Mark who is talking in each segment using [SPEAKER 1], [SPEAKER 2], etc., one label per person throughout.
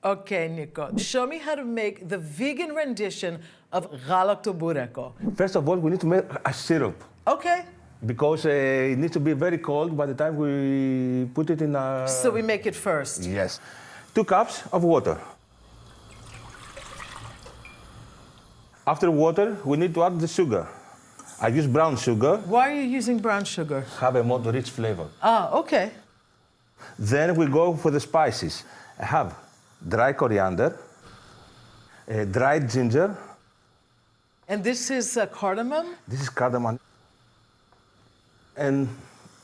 [SPEAKER 1] Okay, Nico, show me how to make the vegan rendition of Galaktoboureko.
[SPEAKER 2] First of all, we need to make a syrup.
[SPEAKER 1] Okay.
[SPEAKER 2] Because it needs to be very cold by the time we put it in a...
[SPEAKER 1] So we make it first?
[SPEAKER 2] Yes. 2 cups of water. After water, we need to add the sugar. I use brown sugar.
[SPEAKER 1] Why are you using brown sugar?
[SPEAKER 2] Have a more rich flavor.
[SPEAKER 1] Ah, okay.
[SPEAKER 2] Then we go for the spices. I have dry coriander, dried ginger.
[SPEAKER 1] And this is cardamom?
[SPEAKER 2] This is cardamom. And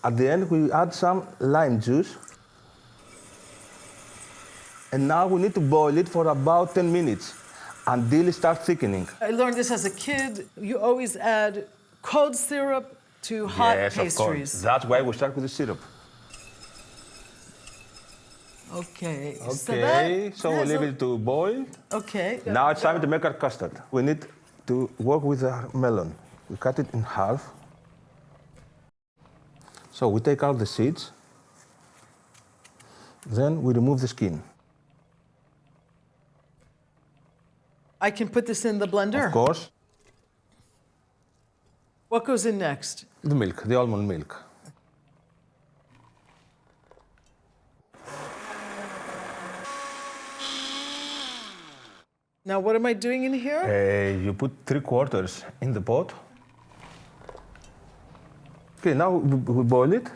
[SPEAKER 2] at the end, we add some lime juice. And now we need to boil it for about 10 minutes until it starts thickening.
[SPEAKER 1] I learned this as a kid. You always add cold syrup to hot pastries.
[SPEAKER 2] Of course. That's why we start with the syrup.
[SPEAKER 1] Okay.
[SPEAKER 2] So we leave it to boil.
[SPEAKER 1] Okay.
[SPEAKER 2] Now it's time to make our custard. We need to work with our melon. We cut it in half. So we take out the seeds. Then we remove the skin.
[SPEAKER 1] I can put this in the blender?
[SPEAKER 2] Of course.
[SPEAKER 1] What goes in next?
[SPEAKER 2] The milk, the almond milk.
[SPEAKER 1] Now what am I doing in here?
[SPEAKER 2] You put 3/4 in the pot. Okay, now we boil it.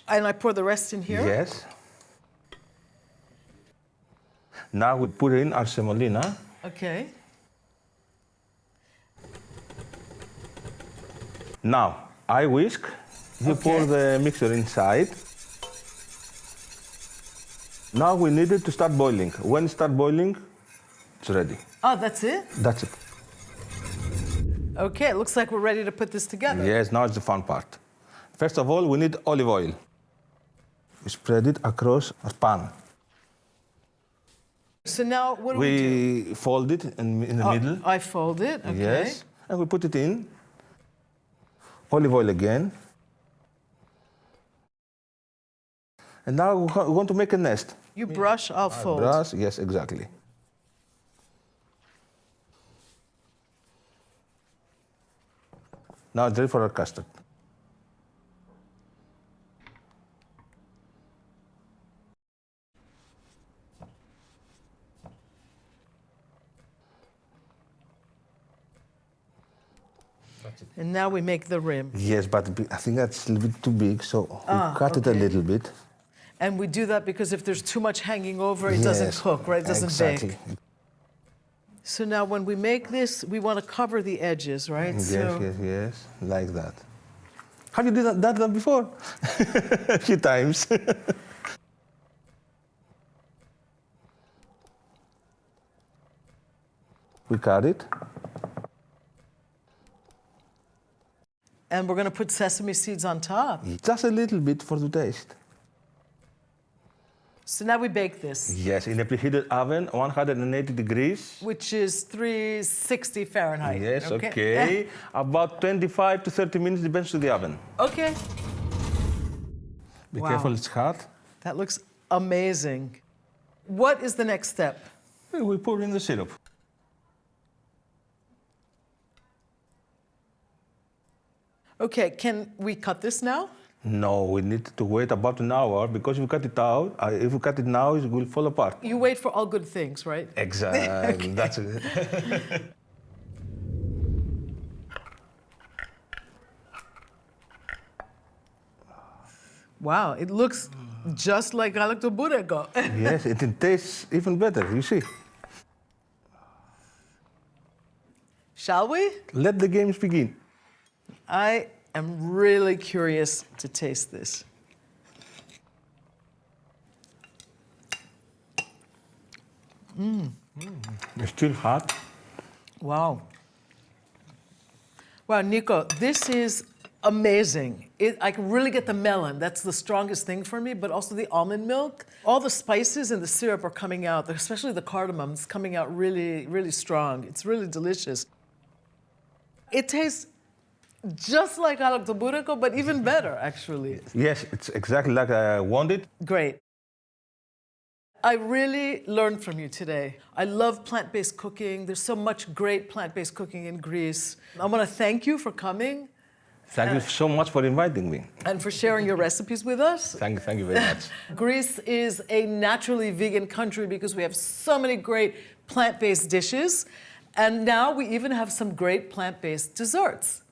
[SPEAKER 1] And I pour the rest in here?
[SPEAKER 2] Yes. Now we put in our semolina.
[SPEAKER 1] Okay.
[SPEAKER 2] Now, I whisk. You pour the mixture inside. Now we need it to start boiling. When it starts boiling, it's ready.
[SPEAKER 1] Oh, that's it?
[SPEAKER 2] That's it.
[SPEAKER 1] Okay, it looks like we're ready to put this together.
[SPEAKER 2] Yes, now it's the fun part. First of all, we need olive oil. We spread it across a pan.
[SPEAKER 1] So now what do we do?
[SPEAKER 2] We fold it in the middle.
[SPEAKER 1] I fold it, okay.
[SPEAKER 2] Yes, and we put it in. Olive oil again. And now we're going to make a nest.
[SPEAKER 1] You brush, I'll fold.
[SPEAKER 2] Brush, yes, exactly. Now it's ready for our custard.
[SPEAKER 1] And now we make the rim.
[SPEAKER 2] Yes, but I think that's a little bit too big, so we cut it a little bit.
[SPEAKER 1] And we do that because if there's too much hanging over, it doesn't cook, right? It doesn't bake. So now when we make this, we want to cover the edges, right?
[SPEAKER 2] Yes, like that. Have you done that before? A few times. We cut it.
[SPEAKER 1] And we're going to put sesame seeds on top.
[SPEAKER 2] Just a little bit for the taste.
[SPEAKER 1] So now we bake this.
[SPEAKER 2] Yes, in a preheated oven, 180 degrees.
[SPEAKER 1] Which is 360 Fahrenheit.
[SPEAKER 2] Yes, okay. About 25 to 30 minutes, depends on the oven.
[SPEAKER 1] Okay.
[SPEAKER 2] Be careful, it's hot.
[SPEAKER 1] That looks amazing. What is the next step?
[SPEAKER 2] We pour in the syrup.
[SPEAKER 1] Okay, can we cut this now?
[SPEAKER 2] No, we need to wait about an hour because if we cut it out, if we cut it now, it will fall apart.
[SPEAKER 1] You wait for all good things, right?
[SPEAKER 2] Exactly, that's it.
[SPEAKER 1] Wow, it looks just like Galaktoboureko.
[SPEAKER 2] Yes, it tastes even better, you see.
[SPEAKER 1] Shall we?
[SPEAKER 2] Let the games begin.
[SPEAKER 1] I am really curious to taste this.
[SPEAKER 2] It's still hot.
[SPEAKER 1] Wow. Wow, Nico, this is amazing. I can really get the melon. That's the strongest thing for me, but also the almond milk. All the spices and the syrup are coming out, especially the cardamom is coming out really, really strong. It's really delicious. It tastes just like Galaktoboureko, but even better, actually.
[SPEAKER 2] Yes, it's exactly like I wanted.
[SPEAKER 1] Great. I really learned from you today. I love plant-based cooking. There's so much great plant-based cooking in Greece. I want to thank you for coming.
[SPEAKER 2] Thank you so much for inviting me.
[SPEAKER 1] And for sharing your recipes with us.
[SPEAKER 2] Thank you very much.
[SPEAKER 1] Greece is a naturally vegan country because we have so many great plant-based dishes. And now we even have some great plant-based desserts.